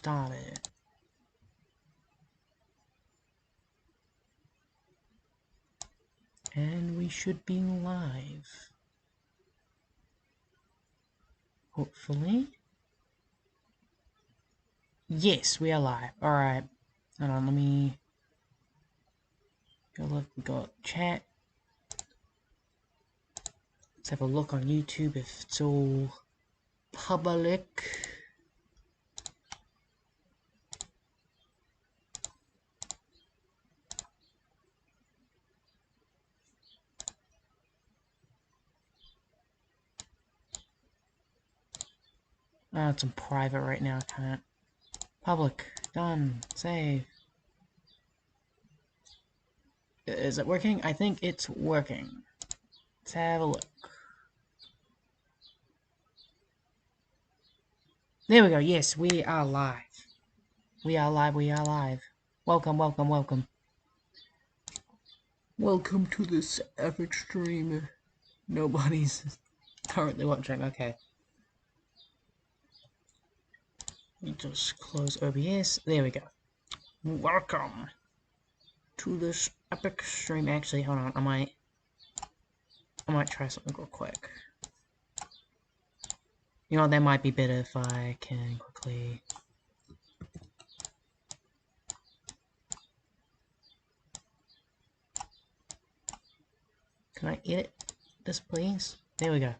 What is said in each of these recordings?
started. And we should be live. Hopefully. Yes, we are live. Alright. Hold on, let me go look. We got chat. Let's have a look on YouTube if it's all public. Oh, it's in private right now, I can't. Public. Done. Save. Is it working? I think it's working. Let's have a look. There we go. Yes, we are live. We are live. We are live. Welcome, welcome, welcome. Welcome to this epic stream. Nobody's currently watching. Okay. Let me just close OBS. There we go. Welcome to this epic stream. Actually, hold on. I might try something real quick. You know, that might be better if I can quickly. Can I edit this, please? There we go.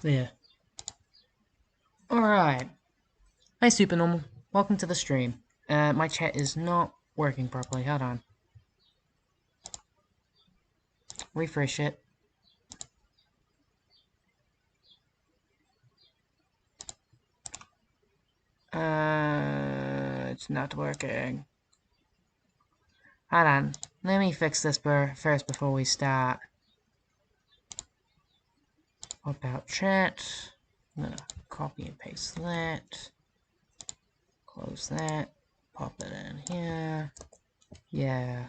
There. Alright. Hi, Supernormal. Welcome to the stream. My chat is not working properly. Hold on. Refresh it. It's not working. Hold on. Let me fix this first before we start. About chat. I'm gonna copy and paste that. Close that. Pop it in here. Yeah.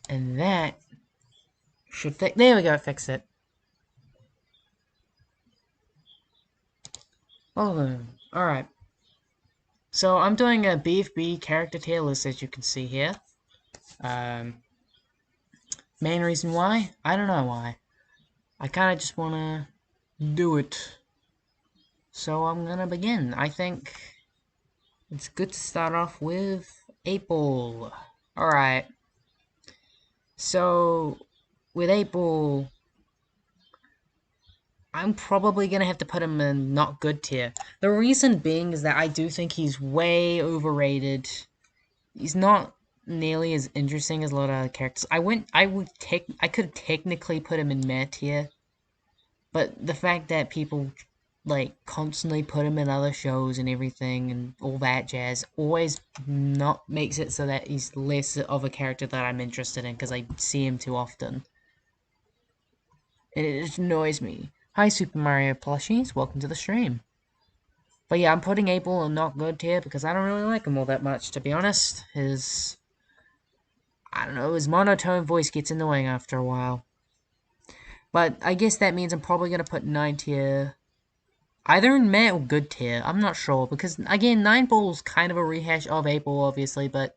And that should fix. There we go. Fix it. Oh, alright. So I'm doing a BFB character tier list, as you can see here. Main reason why? I don't know why. I kinda just wanna do it. So I'm gonna begin. I think it's good to start off with 8-Ball. Alright. So, with 8-Ball, I'm probably gonna have to put him in not good tier. The reason being is that I do think he's way overrated. He's not nearly as interesting as a lot of other characters. I could technically put him in meh tier, but the fact that people like constantly put him in other shows and everything and all that jazz always not makes it so that he's less of a character that I'm interested in because I see him too often. And it just annoys me. Hi, Super Mario plushies. Welcome to the stream. But yeah, I'm putting 8-Ball in not good tier because I don't really like him all that much, to be honest. His monotone voice gets annoying after a while. But I guess that means I'm probably going to put 9 tier either in meh or good tier. I'm not sure because, again, 9-Ball's kind of a rehash of 8-Ball, obviously, but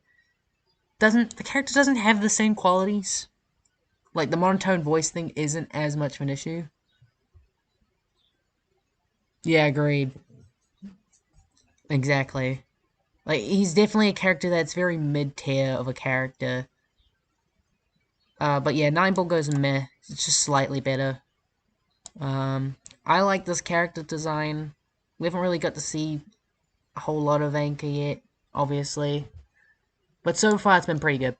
the character doesn't have the same qualities. Like, the monotone voice thing isn't as much of an issue. Yeah, agreed. Exactly. Like, he's definitely a character that's very mid-tier of a character. But yeah, 9-Ball goes in meh. It's just slightly better. I like this character design. We haven't really got to see a whole lot of Anchor yet, obviously. But so far, it's been pretty good.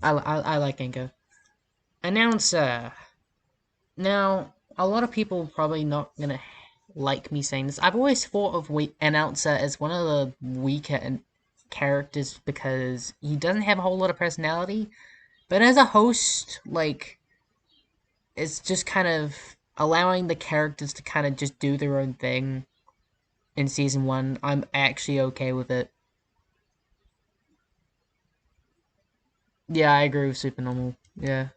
I like Anchor. Announcer. Now, a lot of people probably not gonna like me saying this. I've always thought of Announcer as one of the weaker characters because he doesn't have a whole lot of personality. But as a host, like, it's just kind of allowing the characters to kind of just do their own thing in Season 1. I'm actually okay with it. Yeah, I agree with super normal. Yeah.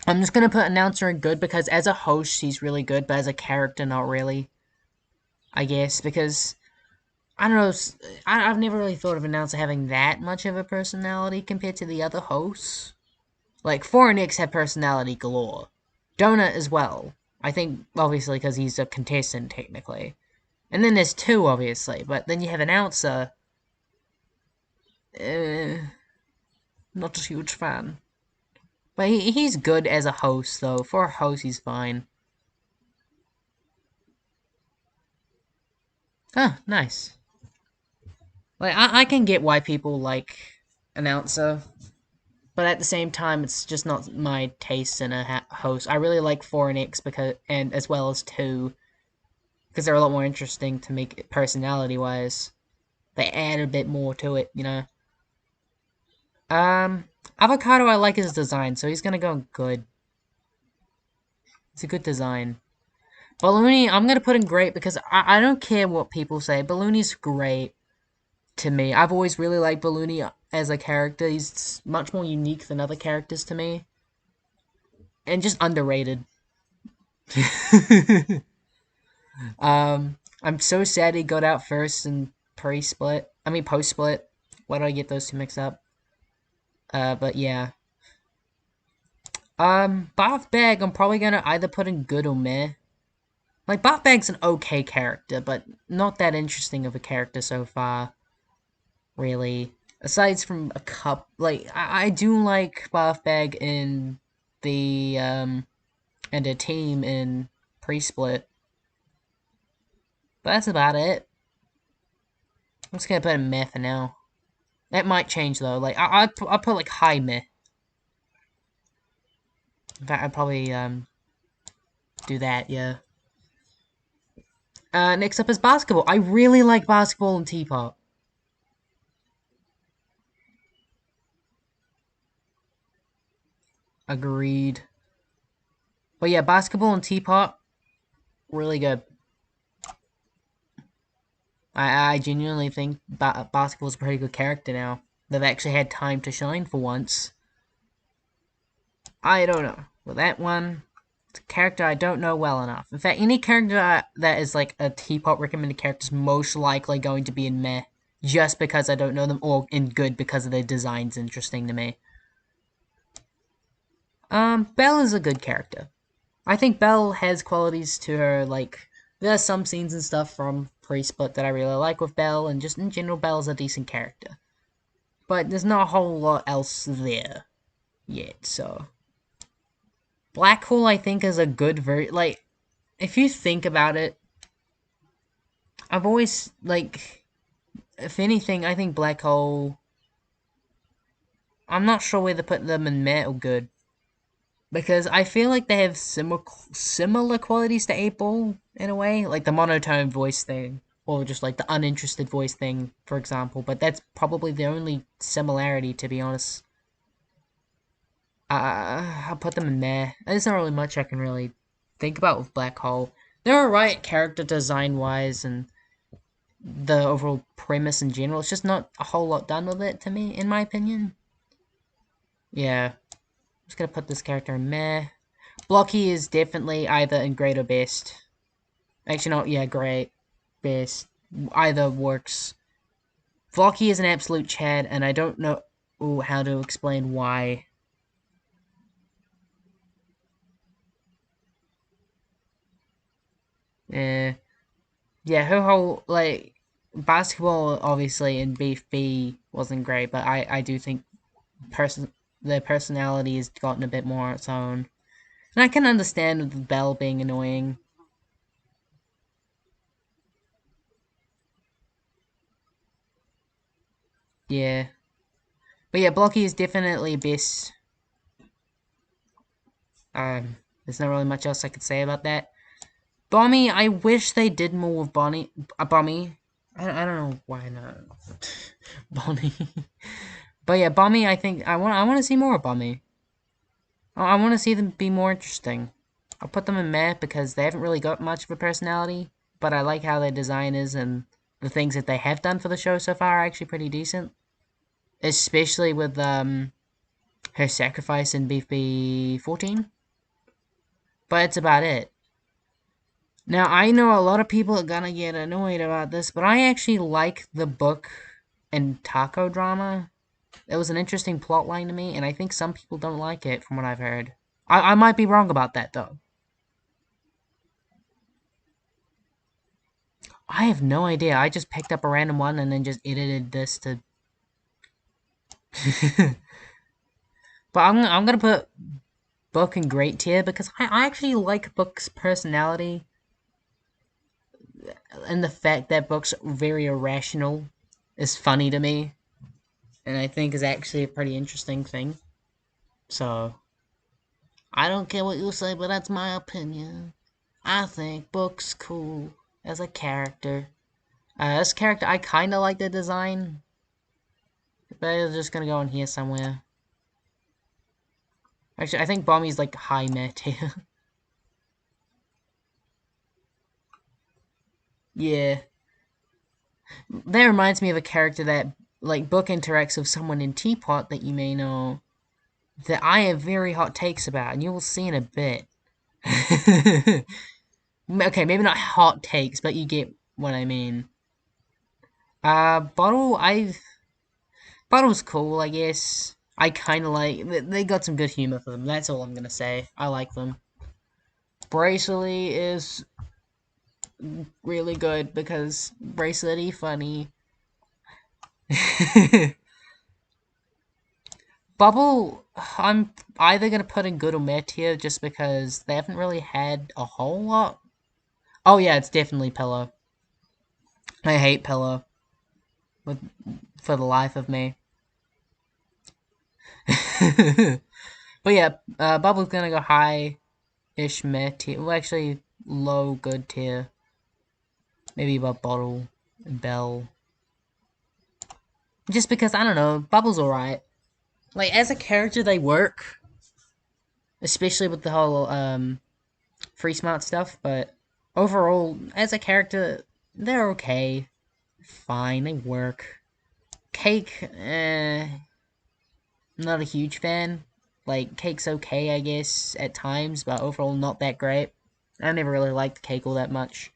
I'm just gonna put announcer in good because as a host he's really good, but as a character not really. I guess because I don't know. I've never really thought of announcer having that much of a personality compared to the other hosts. Like Foreign X had personality galore. Donut as well. I think obviously because he's a contestant technically. And then there's two obviously, but then you have announcer. Uh, Not a huge fan. But he's good as a host though. For a host he's fine. Oh, nice. Like I can get why people like announcer, but at the same time, it's just not my taste in a host. I really like 4 and X because, and as well as 2, because they're a lot more interesting to make personality wise. They add a bit more to it, you know. Um, Avocado, I like his design, so he's gonna go good. It's a good design. Balloony, I'm gonna put in great because I don't care what people say. Balloony's great to me. I've always really liked Balloony as a character. He's much more unique than other characters to me, and just underrated. I'm so sad he got out first in pre-split. I mean post-split. Why do I get those two mixed up? But yeah. Bath Bag, I'm probably gonna either put in good or meh. Like Bath Bag's an okay character, but not that interesting of a character so far. Really, aside from a cup, like I do like Bath Bag in the and a team in pre-split, but that's about it. I'm just gonna put in meh for now. That might change though. Like I'd put like high meh. In fact, I'd probably do that. Yeah. Next up is basketball. I really like basketball and teapot. Agreed. But yeah, basketball and teapot, really good. I genuinely think basketball's a pretty good character now. They've actually had time to shine for once. I don't know. With that one, it's a character I don't know well enough. In fact, any character that is like a teapot recommended character is most likely going to be in meh, just because I don't know them, or in good because of their designs interesting to me. Belle is a good character. I think Belle has qualities to her, like, there's some scenes and stuff from pre-split that I really like with Belle, and just in general, Belle's a decent character. But there's not a whole lot else there yet, so. Black Hole, I think, is a good like, if you think about it, I've always, like, if anything, I think Black Hole, I'm not sure whether to put them in meh or good. Because I feel like they have similar qualities to 8 Ball, in a way. Like the monotone voice thing. Or just like the uninterested voice thing, for example. But that's probably the only similarity, to be honest. I'll put them in meh. There's not really much I can really think about with Black Hole. They're alright character design wise and the overall premise in general. It's just not a whole lot done with it to me, in my opinion. Yeah. I'm just gonna put this character in meh. Blocky is definitely either in great or best. Actually, no, yeah, great. Best. Either works. Blocky is an absolute Chad, and I don't know how to explain why. Eh. Yeah, her whole, like, basketball, obviously, in Beef B wasn't great, but I do think their personality has gotten a bit more on its own. And I can understand Belle being annoying. Yeah. But yeah, Blocky is definitely best. There's not really much else I could say about that. Bommy, I wish they did more with Bommy. I don't know why not. Bonnie. But yeah, Bommy, I think I want to see more of Bommy. I want to see them be more interesting. I'll put them in meh because they haven't really got much of a personality, but I like how their design is and the things that they have done for the show so far are actually pretty decent. especially with her sacrifice in BFB 14. But it's about it. Now, I know a lot of people are gonna get annoyed about this, but I actually like the book and taco drama. It was an interesting plot line to me, and I think some people don't like it from what I've heard. I might be wrong about that, though. I have no idea. I just picked up a random one and then just edited this to... But I'm gonna put Book in great tier because I actually like Book's personality and the fact that Book's very irrational is funny to me, and I think is actually a pretty interesting thing. So, I don't care what you say, but that's my opinion. I think Book's cool as a character. This character, I kind of like the design, but it's just gonna go in here somewhere. Actually, I think Bommy's like high meta. Yeah. That reminds me of a character that, like, Book interacts with someone in Teapot that you may know, that I have very hot takes about, and you will see in a bit. Okay, maybe not hot takes, but you get what I mean. Bottle, Bottle's cool, I guess. I kind of like, they got some good humor for them, that's all I'm gonna say. I like them. Braceley is really good because Bracelety funny. Bubble, I'm either gonna put in good or meh tier just because they haven't really had a whole lot. Oh yeah, it's definitely Pillow. I hate Pillow with, for the life of me. But yeah, Bubble's gonna go high-ish meh tier. Well, actually, low good tier. Maybe above Bottle and Bell. Just because, I don't know, Bubble's alright. Like, as a character, they work. Especially with the whole, free smart stuff, but overall, as a character, they're okay. Fine, they work. Cake, not a huge fan. Like, Cake's okay, I guess, at times, but overall not that great. I never really liked Cake all that much.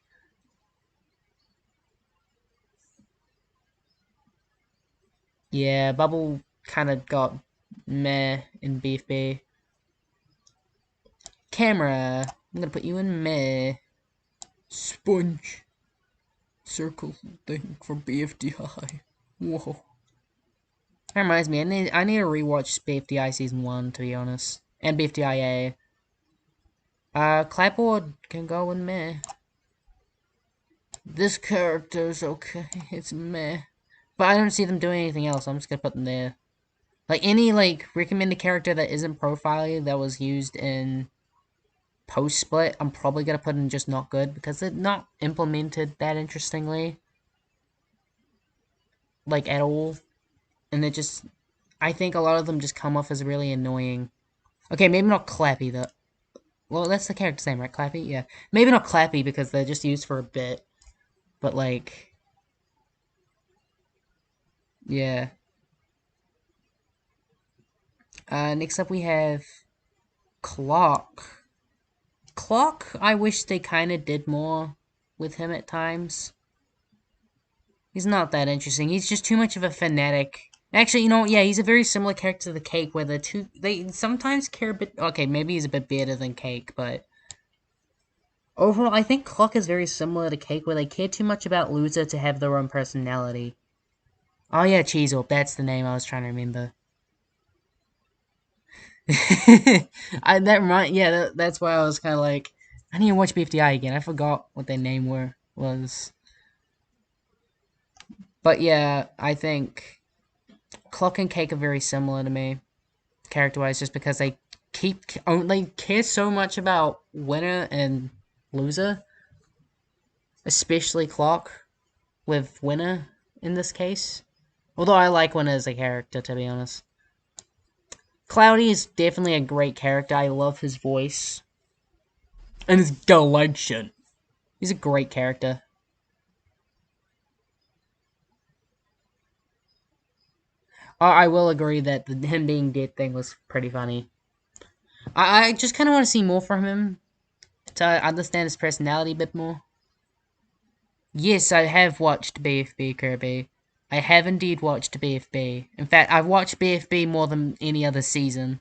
Yeah, Bubble kind of got meh in BFB. Camera, I'm gonna put you in meh. Sponge. Circle thing from BFDI. Whoa. That reminds me, I need to rewatch BFDI Season 1, to be honest. And BFDIA. Clapboard can go with meh. This character's okay, it's meh. But I don't see them doing anything else, I'm just gonna put them there. Like, any, like, recommended character that isn't profiling that was used in post-split, I'm probably gonna put in just not good, because they're not implemented that interestingly. Like, at all. And it just... I think a lot of them just come off as really annoying. Okay, maybe not Clappy, though. Well, that's the character's name, right? Clappy? Yeah. Maybe not Clappy, because they're just used for a bit. But, like... Yeah. Next up we have... Clock. Clock, I wish they kind of did more with him at times. He's not that interesting. He's just too much of a fanatic. Actually, you know, yeah, he's a very similar character to the Cake, where the two... They sometimes care a bit... Okay, maybe he's a bit better than Cake, but... Overall, I think Clock is very similar to Cake, where they care too much about Loser to have their own personality. Oh yeah, Cheeseorp, that's the name I was trying to remember. That's why I was kind of like, I need to watch BFDI again. I forgot what their name was. But yeah, I think Clock and Cake are very similar to me, character-wise, just because they care so much about winner and loser, especially Clock with winner in this case. Although I like winner as a character, to be honest. Cloudy is definitely a great character. I love his voice and his collection. He's a great character. I will agree that him being dead thing was pretty funny. I just kind of want to see more from him to understand his personality a bit more. Yes, I have watched BFB Kirby. I have indeed watched BFB. In fact, I've watched BFB more than any other season.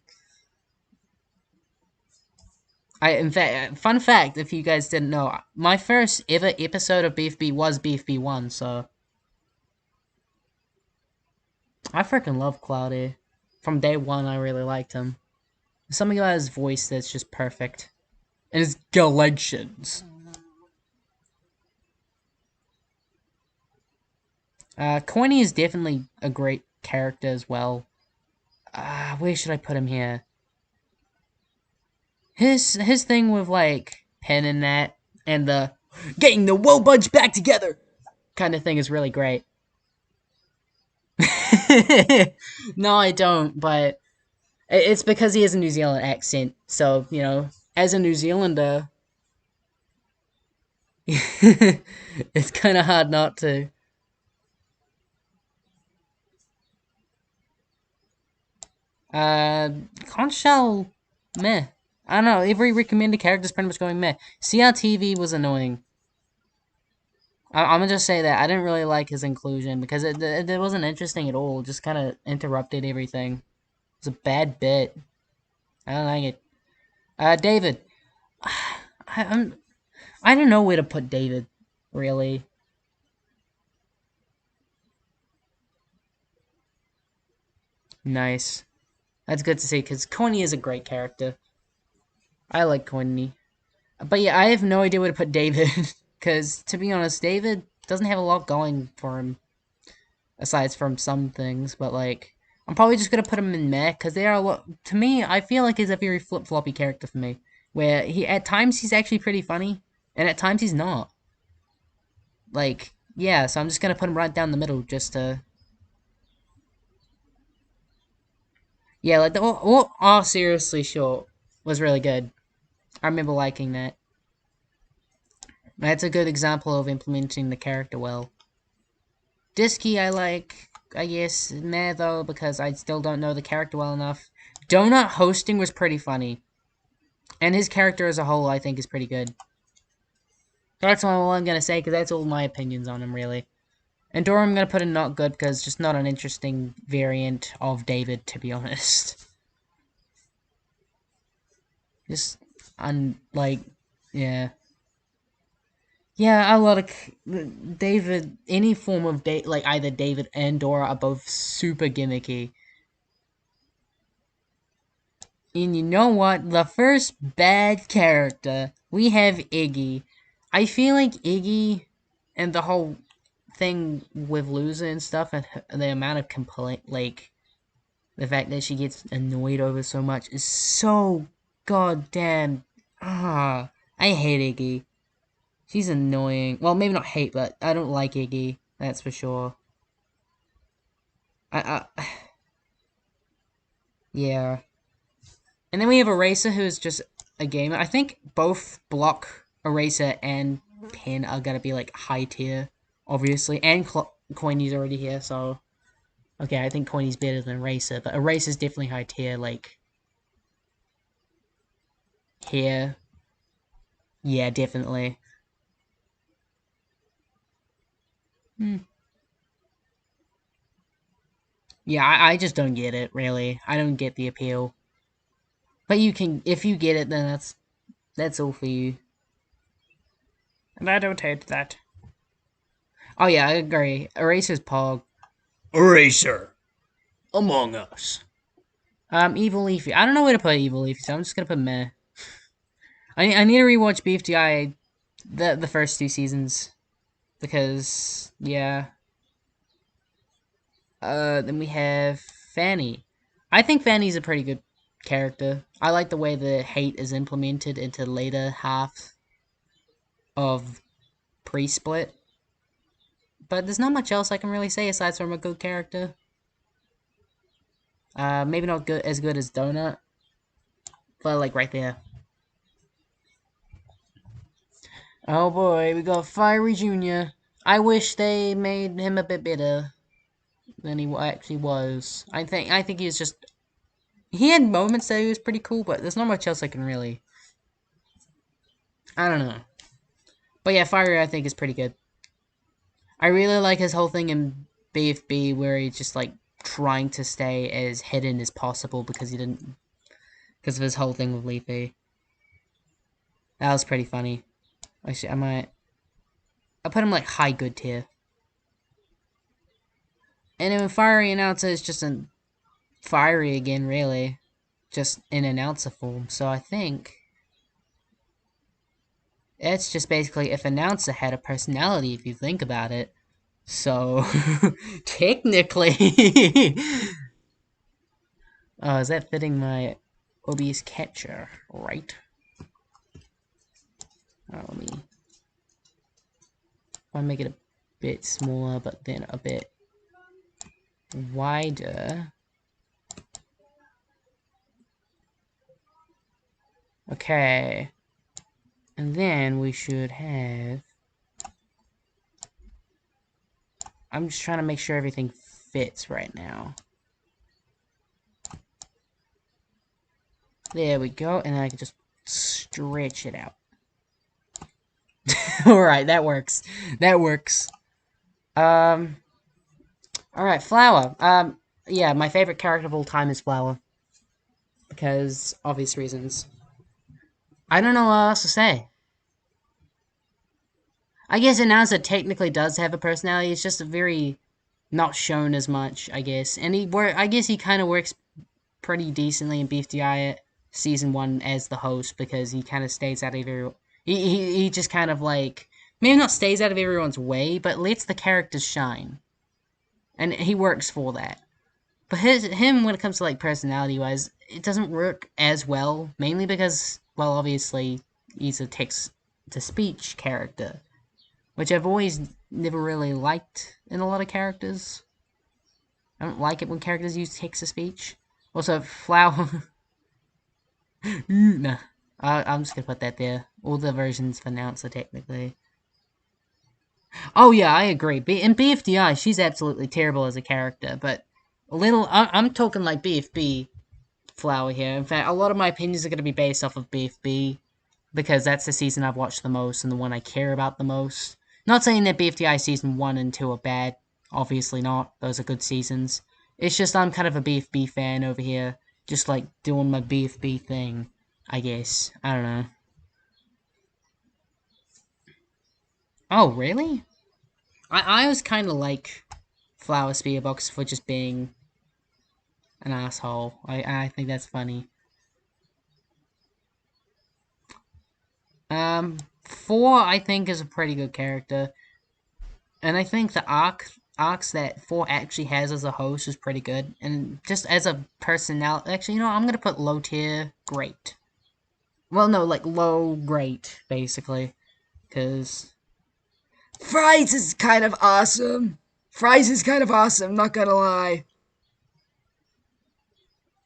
In fact, fun fact, if you guys didn't know, my first ever episode of BFB was BFB 1, so I freaking love Cloudy. From day one, I really liked him. Something about his voice that's just perfect. And his galatians. Coiny is definitely a great character as well. Where should I put him here? His thing with like Pen and that and the getting the woe bunch back together kind of thing is really great. No, I don't, but it's because he has a New Zealand accent. So, as a New Zealander, it's kind of hard not to. Conch Shell, meh. I don't know. Every recommended character is pretty much going meh. CRTV was annoying. I'm gonna just say that I didn't really like his inclusion because it wasn't interesting at all. It just kind of interrupted everything. It's a bad bit. I don't like it. David. I'm. I don't know where to put David. Really. Nice. That's good to see because Coney is a great character. I like Coney. But yeah, I have no idea where to put David because to be honest, David doesn't have a lot going for him aside from some things. But like, I'm probably just gonna put him in meh because they are a lot. To me, I feel like he's a very flip floppy character for me. Where he at times he's actually pretty funny, and at times he's not. Like, yeah, so I'm just gonna put him right down the middle just to. Yeah, like the seriously short was really good. I remember liking that. That's a good example of implementing the character well. Disky I like, I guess, meh though, because I still don't know the character well enough. Donut hosting was pretty funny. And his character as a whole, I think, is pretty good. That's all I'm gonna say, because that's all my opinions on him, really. And Dora I'm gonna put in not good, because just not an interesting variant of David, to be honest. Just, like, yeah. Yeah, a lot of David, any form of like either David and Dora are both super gimmicky. And you know what? The first bad character, we have Iggy. I feel like Iggy and the whole thing with Loser and stuff, and the amount of complaint, like, the fact that she gets annoyed over so much is so goddamn. I hate Iggy. She's annoying. Well, maybe not hate, but I don't like Iggy. That's for sure. I yeah. And then we have Eraser, who's just a gamer. I think both Block, Eraser, and Pen are gonna be like high tier, obviously. And Coiny's already here, so okay, I think Coiny's better than Eraser, but Eraser's definitely high tier. Like here, yeah, definitely. Hmm. Yeah, I just don't get it really. I don't get the appeal. But you can, if you get it, then that's all for you. And I don't hate that. Oh yeah, I agree. Eraser's Pog. Eraser. Among Us. Evil Leafy. I don't know where to put Evil Leafy, so I'm just gonna put meh. I need to rewatch BFDI the first two seasons because yeah. Then we have Fanny. I think Fanny's a pretty good character. I like the way the hate is implemented into later half of pre-split. But there's not much else I can really say aside from a good character. Maybe not good as Donut, but like right there. Oh boy, we got Fiery Jr. I wish they made him a bit better. than he actually was. I think he was just he had moments that he was pretty cool, but there's not much else I can really. I don't know. But yeah, Fire I think is pretty good. I really like his whole thing in BFB where he's just like trying to stay as hidden as possible because he didn't because of his whole thing with Leafy. That was pretty funny. Actually, I put him like high good tier. And then Fiery Announcer is just a fiery again, really. Just in announcer form. So I think it's just basically if announcer had a personality, if you think about it. So technically, oh, is that fitting my obese capture right? Let me. I'll make it a bit smaller, but then a bit wider. Okay. And then we should have... I'm just trying to make sure everything fits right now. There we go, and then I can just stretch it out. Alright, that works. That works. Alright, Flower. Yeah, my favorite character of all time is Flower. Because obvious reasons. I don't know what else to say. I guess Announcer technically does have a personality, it's just a very not shown as much, I guess. And I guess he kind of works pretty decently in BFDI season 1 as the host because he kind of stays out of everyone. He just kind of like maybe not stays out of everyone's way, but lets the characters shine, and he works for that. But him when it comes to like personality wise, it doesn't work as well, mainly because well obviously he's a text to speech character, which I've always never really liked in a lot of characters. I don't like it when characters use text to speech. Also, Flower. Nah. I'm just gonna put that there. All the versions of Announcer, technically. Oh, yeah, I agree. In BFDI, she's absolutely terrible as a character, but I'm talking like BFB Flower here. In fact, a lot of my opinions are going to be based off of BFB, because that's the season I've watched the most and the one I care about the most. Not saying that BFDI season 1 and 2 are bad. Obviously not. Those are good seasons. It's just I'm kind of a BFB fan over here. Just like doing my BFB thing, I guess. I don't know. Oh, really? I was kind of like Flower Spearbox for just being an asshole. I think that's funny. 4 I think is a pretty good character. And I think the arcs that 4 actually has as a host is pretty good. And just as a personality, actually, you know, I'm gonna put low tier, great. Well, no, like low, great, basically. Because Fries is kind of awesome. Fries is kind of awesome, not gonna lie.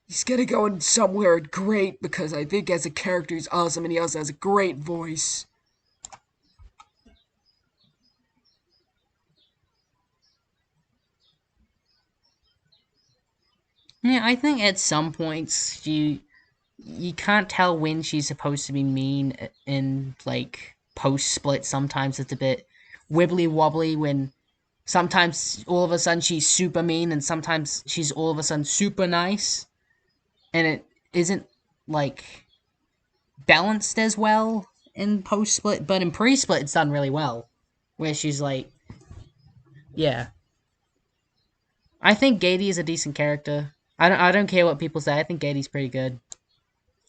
He's gonna go in somewhere great because I think as a character he's awesome and he also has a great voice. Yeah, I think at some points you can't tell when she's supposed to be mean in like post split. Sometimes it's a bit wibbly wobbly when sometimes all of a sudden she's super mean and sometimes she's all of a sudden super nice, and it isn't like balanced as well in post split. But in pre split it's done really well, where she's like, yeah. I think Gady is a decent character. I don't care what people say. I think Gady's pretty good.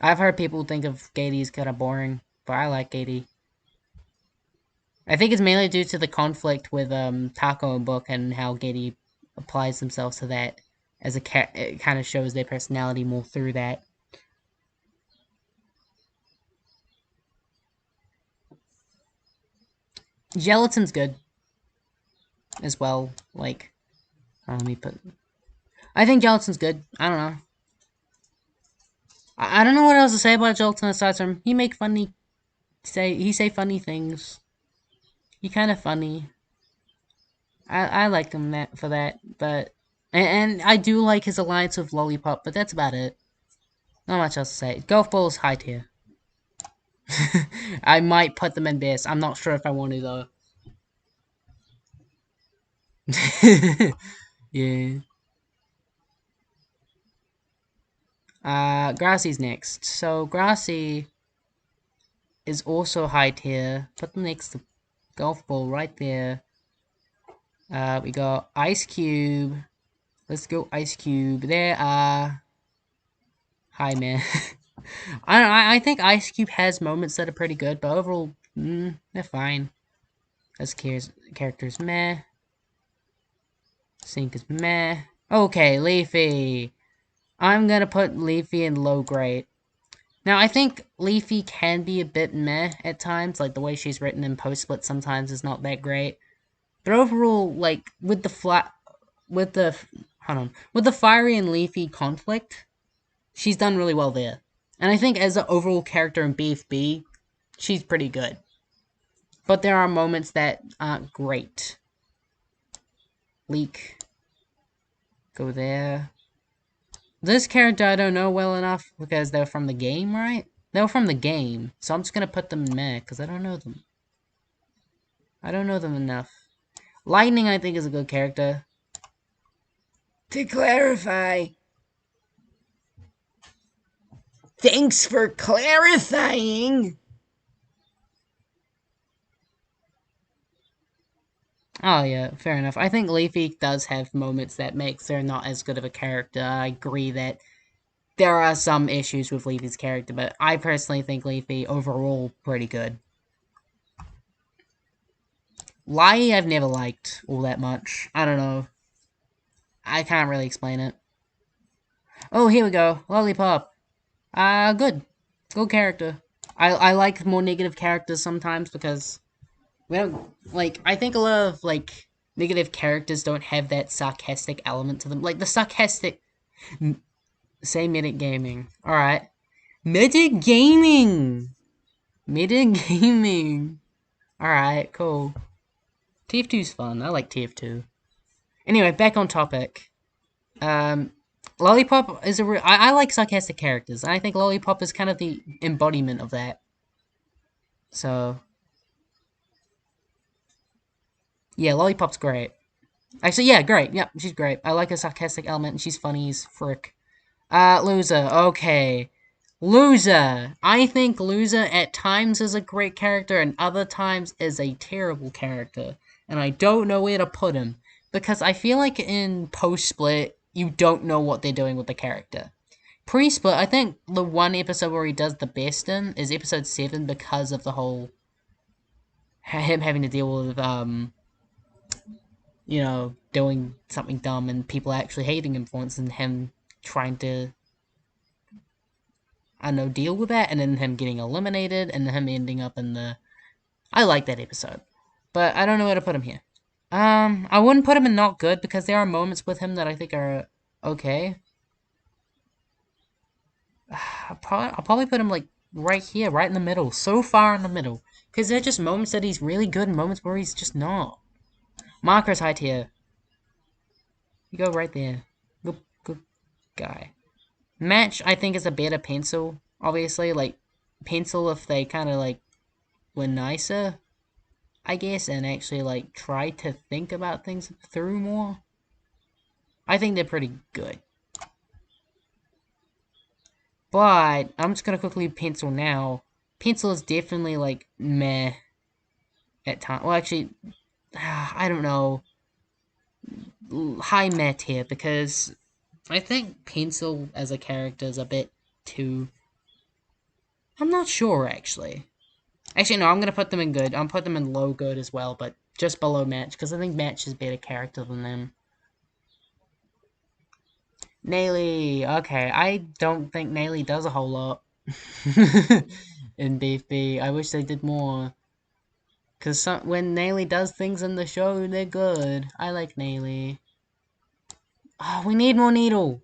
I've heard people think of Gady as kind of boring, but I like Gady. I think it's mainly due to the conflict with Taco and Book and how Gady applies themselves to that as a cat. It kind of shows their personality more through that. Gelatin's good as well. Like, let me put. I think Gelatin's good. I don't know. I don't know what else to say about Gelatin aside from he say funny things. He kind of funny. I like him for that, but And I do like his alliance with Lollipop, but that's about it. Not much else to say. Golf Ball's high tier. I might put them in best. I'm not sure if I want to though. Yeah. Grassy's next. So Grassy is also high tier. Put them next to Golf Ball right there. We got Ice Cube. Let's go Ice Cube. There are... Hi, man. I don't know, I think Ice Cube has moments that are pretty good, but overall, they're fine. As characters, meh. Sync is meh. Okay, Leafy. I'm gonna put Leafy in low grade. Now, I think Leafy can be a bit meh at times, like the way she's written in post-split sometimes is not that great. But overall, like, with the with the Fiery and Leafy conflict, she's done really well there. And I think as an overall character in BFB, she's pretty good. But there are moments that aren't great. Leak. Go there. This character I don't know well enough because they're from the game, right? They were from the game, so I'm just gonna put them in meh because I don't know them. I don't know them enough. Lightning I think is a good character. To clarify. Thanks for clarifying! Oh yeah, fair enough. I think Leafy does have moments that makes her not as good of a character. I agree that there are some issues with Leafy's character, but I personally think Leafy overall pretty good. Lai I've never liked all that much. I don't know. I can't really explain it. Oh, here we go. Lollipop. Good. Good character. I like more negative characters sometimes because we don't, like, I think a lot of, like, negative characters don't have that sarcastic element to them. Like, the sarcastic... Say Medic Gaming. Alright. Medic Gaming! Medic Gaming. Alright, cool. TF2's fun. I like TF2. Anyway, back on topic. Lollipop is I like sarcastic characters. I think Lollipop is kind of the embodiment of that. So... Yeah, Lollipop's great. Actually, yeah, great. Yep, she's great. I like her sarcastic element, and she's funny as frick. Loser. Okay. Loser. I think Loser at times is a great character, and other times is a terrible character. And I don't know where to put him. Because I feel like in post-split, you don't know what they're doing with the character. Pre-split, I think the one episode where he does the best in is episode 7 because of the whole... him having to deal with, you know, doing something dumb and people actually hating him for once and him trying to, I don't know, deal with that and then him getting eliminated and him ending up in the... I like that episode. But I don't know where to put him here. I wouldn't put him in not good because there are moments with him that I think are okay. I'll probably put him like right here, right in the middle, so far in the middle. Because there are just moments that he's really good and moments where he's just not. Marker's high tier. You go right there. Good guy. Match, I think, is a better pencil. Obviously, like, pencil if they kind of, like, were nicer, I guess, and actually, like, try to think about things through more. I think they're pretty good. But, I'm just gonna quickly pencil now. Pencil is definitely, like, meh at times. Well, actually, I don't know. High meh tier, because I think Pencil as a character is a bit too... I'm not sure, actually. Actually, no, I'm gonna put them in good. I'm put them in low good as well, but just below Match, because I think Match is a better character than them. Nayli, okay, I don't think Nayli does a whole lot in BFB. I wish they did more. Because when Nayli does things in the show, they're good. I like Nayli. Oh, we need more Needle.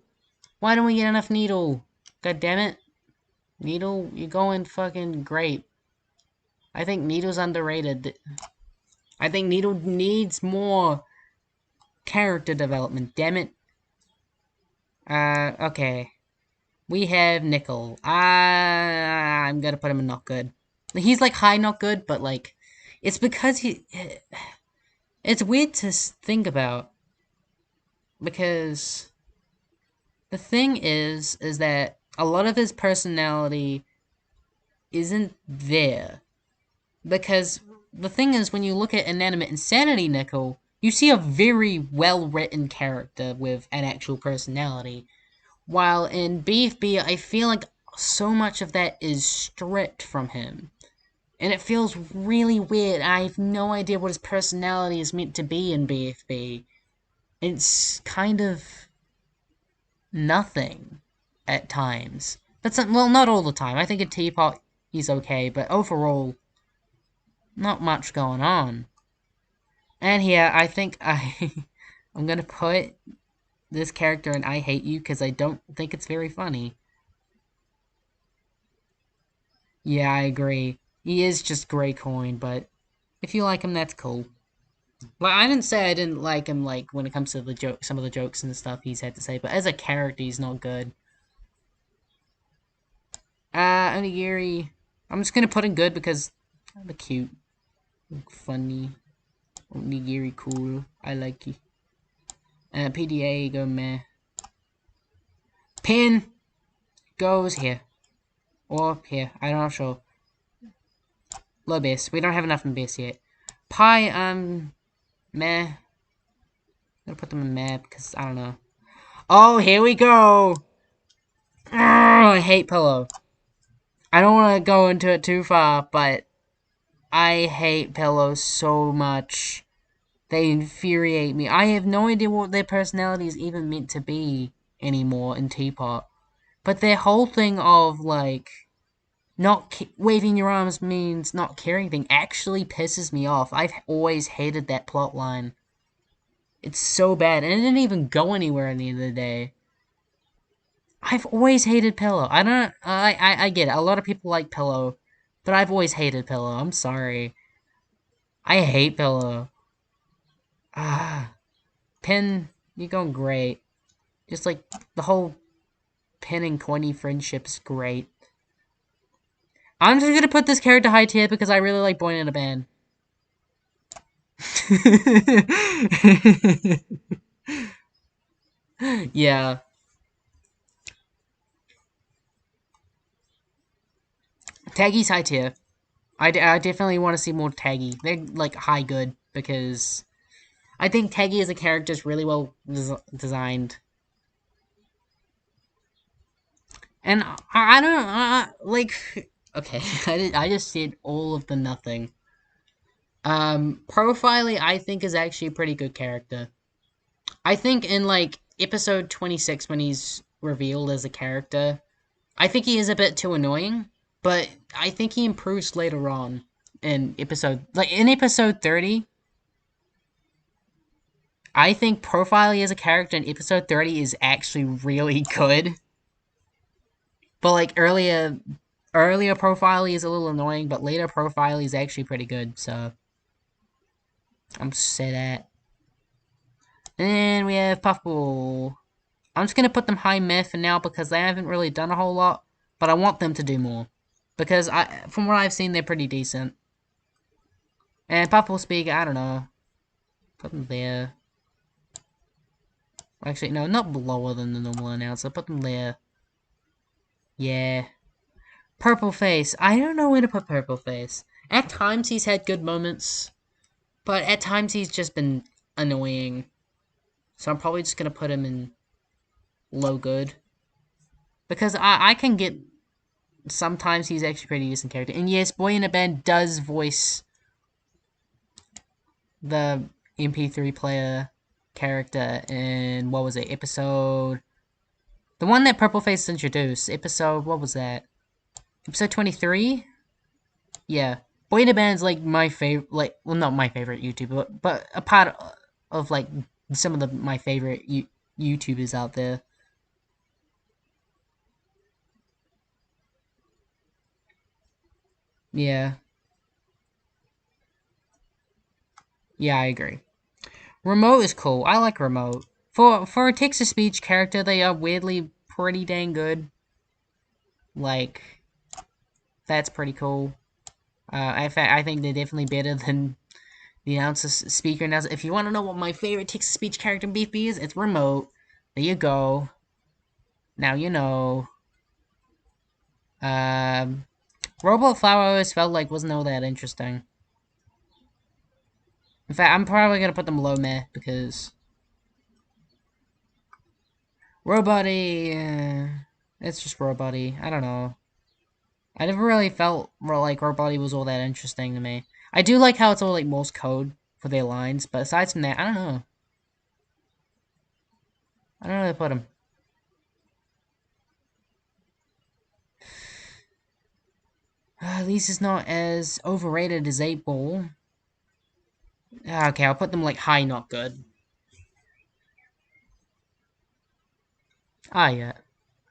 Why don't we get enough Needle? God damn it. Needle, you're going fucking great. I think Needle's underrated. I think Needle needs more character development, damn it. Okay. We have Nickel. I'm gonna put him in not good. He's like high not good, but like, it's because he. It's weird to think about because the thing is that a lot of his personality isn't there. Because the thing is, when you look at Inanimate Insanity Nickel, you see a very well written character with an actual personality. While in BFB, I feel like so much of that is stripped from him. And it feels really weird. I have no idea what his personality is meant to be in BFB. It's kind of nothing at times. But well, not all the time. I think in Teapot he's okay, but overall, not much going on. And here, I think I'm gonna put this character in I Hate You because I don't think it's very funny. Yeah, I agree. He is just gray coin, but if you like him, that's cool. Like, I didn't say I didn't like him, like, when it comes to the joke, some of the jokes and stuff he's had to say, but as a character, he's not good. Onigiri, I'm just gonna put in good because I'm cute, funny, onigiri cool, I like it. PDA, go meh. Pin goes here. Or here, I'm not sure. Low base, we don't have enough in base yet. Pie, meh. I'm gonna put them in meh because, I don't know. Oh, here we go! I hate Pillow. I don't want to go into it too far, but I hate Pillows so much. They infuriate me. I have no idea what their personality is even meant to be anymore in Teapot. But their whole thing of, like, not waving your arms means not caring thing actually pisses me off. I've always hated that plot line. It's so bad, and it didn't even go anywhere at the end of the day. I've always hated Pillow. I don't. I get it. A lot of people like Pillow, but I've always hated Pillow. I'm sorry. I hate Pillow. Ah, Pin, you're going great. Just like the whole Pin and Coiny friendship is great. I'm just gonna put this character high tier because I really like Boy in a Band. Yeah. Taggy's high tier. I definitely want to see more Taggy. They're like high good because I think Taggy as a character is really well designed. And I don't like. Okay, I just did all of the nothing. Profiley I think is actually a pretty good character. I think in like episode 26 when he's revealed as a character, I think he is a bit too annoying, but I think he improves later on in episode 30. I think Profiley as a character in episode 30 is actually really good. But like earlier Profiley is a little annoying, but later Profiley is actually pretty good, so I'm just say that. And we have Puffball. I'm just gonna put them high meh for now because they haven't really done a whole lot, but I want them to do more. Because from what I've seen, they're pretty decent. And Puffball Speak, I don't know. Put them there. Actually, no, not lower than the normal announcer. Put them there. Yeah. Purple Face. I don't know where to put Purple Face. At times he's had good moments, but at times he's just been annoying. So I'm probably just gonna put him in low good. Because I can get sometimes he's actually pretty decent character. And yes, Boy in a Band does voice the MP3 player character in, what was it, episode... The one that Purple Face introduced, episode, what was that? Episode 23? Yeah. Boy in a Band's like my favorite, like, well, not my favorite YouTuber, but a part of like some of my favorite YouTubers out there. Yeah. Yeah, I agree. Remote is cool. I like Remote. For a text-to-speech character, they are weirdly pretty dang good. Like, that's pretty cool. In fact, I think they're definitely better than the announcer speaker announcer. If you want to know what my favorite text-to-speech character in BFB is, it's Remote. There you go. Now you know. Robot Flower always felt like wasn't all that interesting. In fact, I'm probably gonna put them low meh because Roboty, it's just Roboty. I don't know. I never really felt like Roboty was all that interesting to me. I do like how it's all like Morse code for their lines, but aside from that, I don't know. I don't know where to put him. At least it's not as overrated as 8 Ball. Okay, I'll put them like high, not good. Ah, yeah.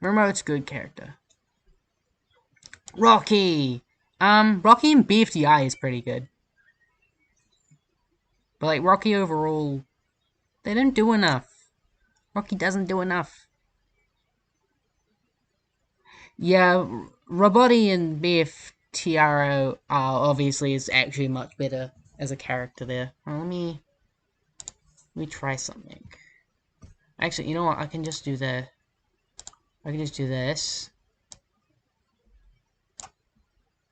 Remote's good character. Rocky! Rocky in BFDI is pretty good. But like, Rocky overall, they didn't do enough. Rocky doesn't do enough. Yeah, Roboty and BFTRO obviously is actually much better as a character there. Well, let me try something. Actually, you know what? I can just do this.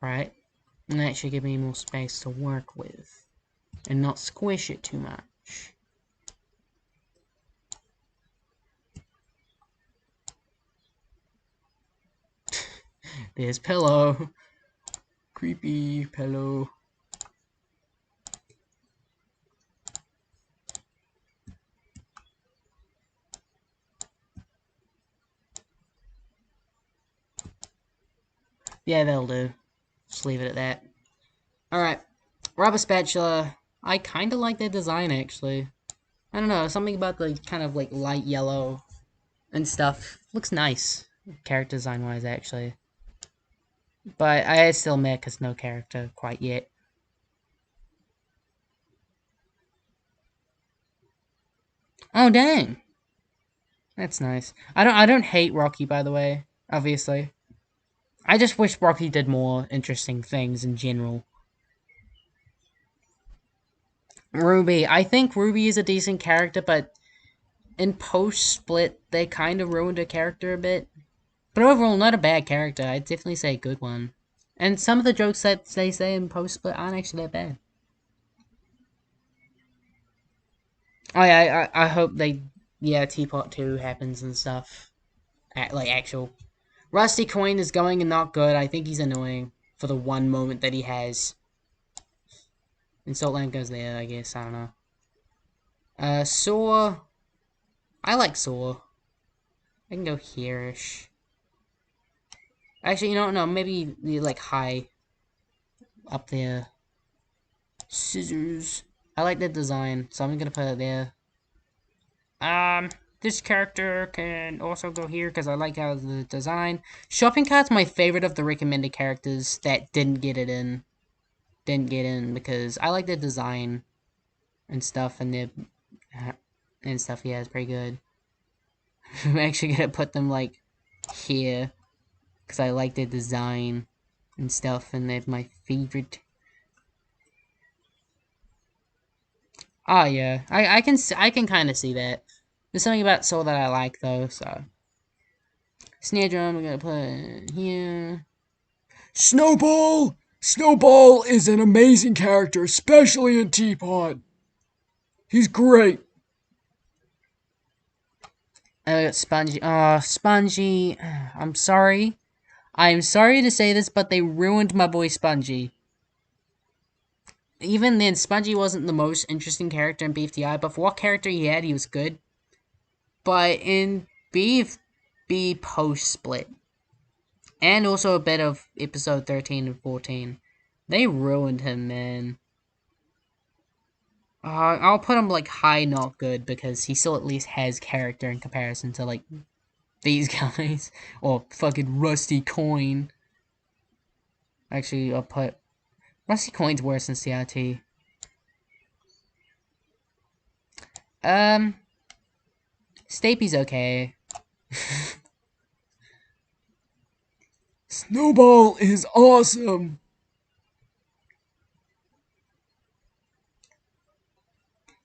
Right? And that should give me more space to work with. And not squish it too much. There's Pillow. Creepy Pillow. Yeah, that'll do. Just leave it at that. Alright. Rubber Spatula. I kinda like their design, actually. I don't know, something about the kind of like light yellow and stuff. Looks nice. Character design wise, actually. But I still meh because no character quite yet. Oh, dang. That's nice. I don't hate Rocky, by the way, obviously. I just wish Rocky did more interesting things in general. Ruby. I think Ruby is a decent character, but in post-split, they kind of ruined her character a bit. But overall, not a bad character. I'd definitely say a good one. And some of the jokes that they say in post-split aren't actually that bad. Oh yeah, I hope they... Yeah, Teapot 2 happens and stuff. Like, actual... Rusty Coin is going and not good. I think he's annoying for the one moment that he has. And Saltland goes there, I guess. I don't know. Saw... I like Saw. I can go here-ish. Actually, you don't know. Maybe, like, high. Up there. Scissors. I like the design, so I'm gonna put it there. This character can also go here because I like how the design. Shopping cart's my favorite of the recommended characters that didn't get in because I like the design and stuff and stuff. Yeah, it's pretty good. I'm actually gonna put them like here because I like the design and stuff, and they're my favorite. Oh yeah, I can kind of see that. There's something about Soul that I like though, so. Snare drum, we're gonna put here. Snowball! Snowball is an amazing character, especially in Teapot. He's great. I got Spongy. Oh, Spongy. I'm sorry. I'm sorry to say this, but they ruined my boy Spongy. Even then, Spongy wasn't the most interesting character in BFDI, but for what character he had, he was good. But in BFB post-split, and also a bit of episode 13 and 14, they ruined him, man. I'll put him like high, not good, because he still at least has character in comparison to like these guys or fucking Rusty Coin. Actually, I'll put Rusty Coin's worse than CRT. Stapy's okay. Snowball is awesome.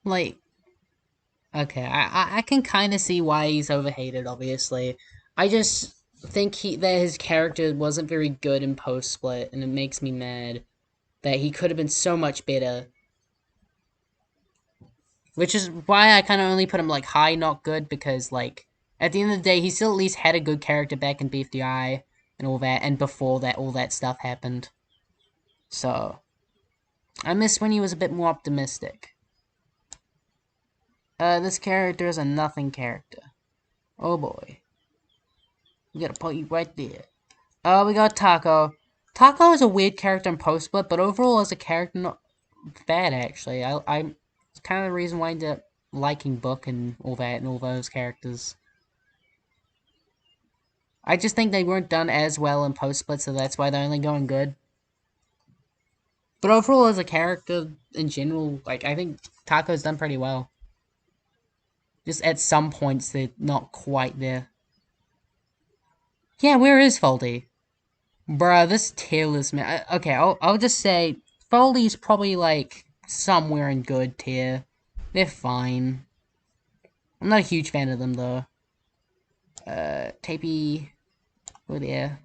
Like, okay, I can kind of see why he's overhated, obviously. I just think that his character wasn't very good in post-split, and it makes me mad that he could have been so much better. Which is why I kind of only put him, like, high, not good, because, like, at the end of the day, he still at least had a good character back in BFDI and all that, and before that, all that stuff happened. So, I miss when he was a bit more optimistic. This character is a nothing character. Oh boy. We gotta put you right there. We got Taco. Taco is a weird character in post-split, but overall as a character, not bad, actually. It's kind of the reason why I ended up liking Book and all that, and all those characters. I just think they weren't done as well in post-split, so that's why they're only going good. But overall, as a character, in general, like, I think Taco's done pretty well. Just at some points, they're not quite there. Yeah, where is Foldy? Bruh, this tier list, man. Okay, I'll just say, Foldy's probably, like, somewhere in good tier. They're fine. I'm not a huge fan of them, though. Tapey. Oh, there.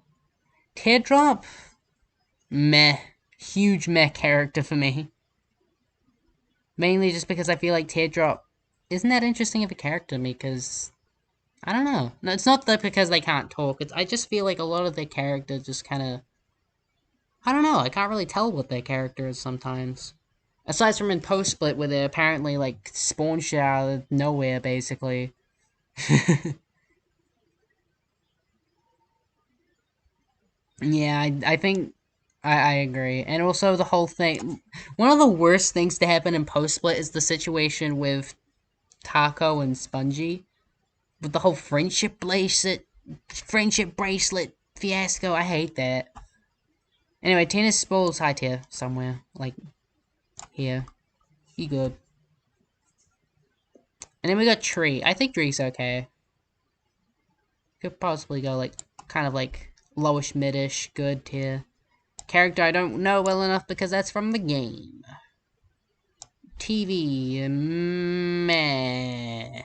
Teardrop? Meh. Huge meh character for me. Mainly just because I feel like Teardrop isn't that interesting of a character to me, because I don't know. No, it's not that because they can't talk. I just feel like a lot of their characters just kind of, I don't know. I can't really tell what their character is sometimes. Aside from in post split, where they apparently like spawn shit out of nowhere, basically. Yeah, I think I agree. And also the whole thing, one of the worst things to happen in post split is the situation with Taco and Spongy with the whole friendship bracelet fiasco. I hate that. Anyway, Tennis Ball's high tier somewhere, like here. He good. And then we got Tree. I think Tree's okay. Could possibly go like kind of like lowish, midish, good tier. Character I don't know well enough because that's from the game. TV, meh.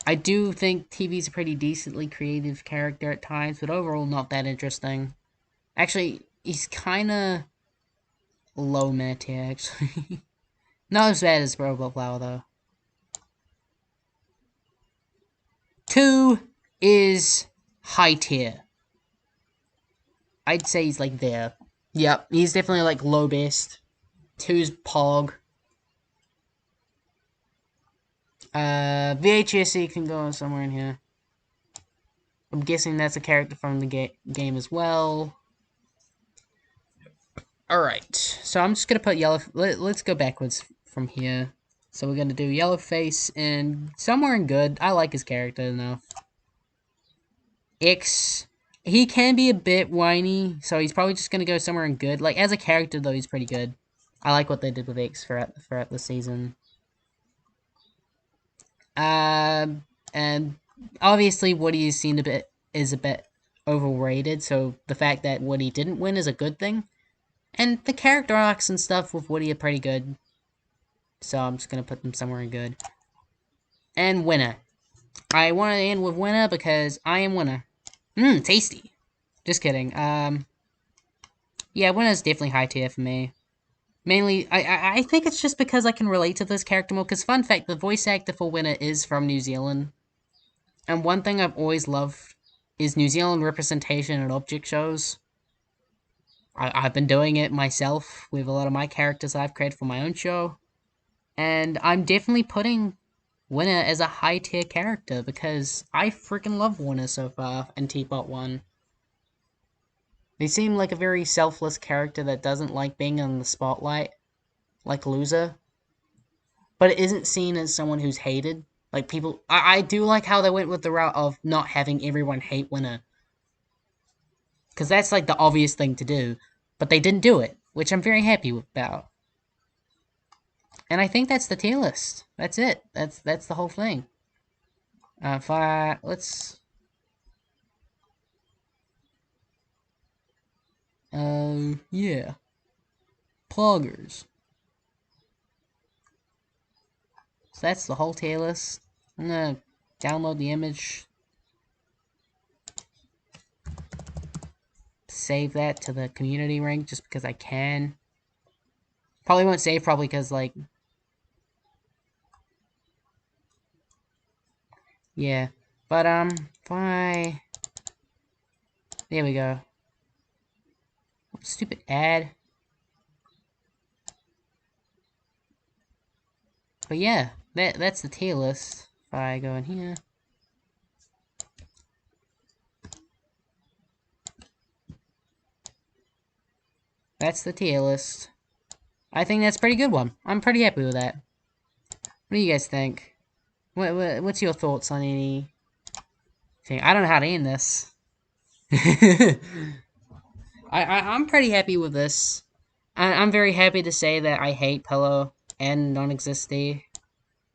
I do think TV's a pretty decently creative character at times, but overall not that interesting. Actually, he's kinda low meh tier, actually. Not as bad as Roboflower, though. 2 is high tier. I'd say he's like there. Yep, he's definitely like low best. 2's Pog. VHSE can go somewhere in here. I'm guessing that's a character from the game as well. Alright, so I'm just gonna put yellow. Let's go backwards from here. So we're gonna do yellow face and somewhere in good. I like his character enough. X, he can be a bit whiny, so he's probably just gonna go somewhere in good. Like as a character though, he's pretty good. I like what they did with X throughout the season. And obviously Woody is seen a bit overrated, so the fact that Woody didn't win is a good thing. And the character arcs and stuff with Woody are pretty good. So I'm just gonna put them somewhere in good. And winner. I want to end with winner because I am winner. Tasty. Just kidding. Yeah, winner's definitely high tier for me. Mainly, I think it's just because I can relate to this character more. Because fun fact, the voice actor for winner is from New Zealand. And one thing I've always loved is New Zealand representation in object shows. I've been doing it myself with a lot of my characters I've created for my own show. And I'm definitely putting Winner as a high tier character because I freaking love Winner so far in Teapot 1. They seem like a very selfless character that doesn't like being in the spotlight, like Loser, but it isn't seen as someone who's hated. Like people, I do like how they went with the route of not having everyone hate Winner, because that's like the obvious thing to do, but they didn't do it, which I'm very happy about. And I think that's the tier list. That's it. That's the whole thing. let's, yeah. Poggers. so that's the whole tier list. I'm gonna download the image, save that to the community ring just because I can. Probably won't save, probably because, like, yeah. But, fine. There we go. Stupid ad. But yeah, that's the tier list. If I go in here. That's the tier list. I think that's a pretty good one. I'm pretty happy with that. What do you guys think? What's your thoughts on anything? I don't know how to end this. I'm pretty happy with this. I'm very happy to say that I hate Pillow and Non-Existy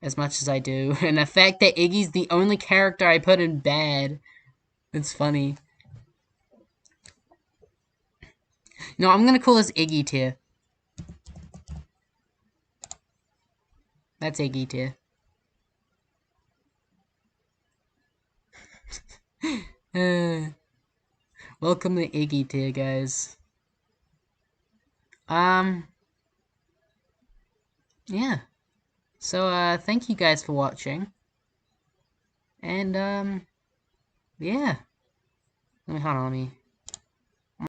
as much as I do. And the fact that Iggy's the only character I put in bad. It's funny. No, I'm gonna call this Iggy tier. That's Iggy tier. Welcome to Iggy tier, guys. Yeah. So, thank you guys for watching. And, yeah. Hold on, let me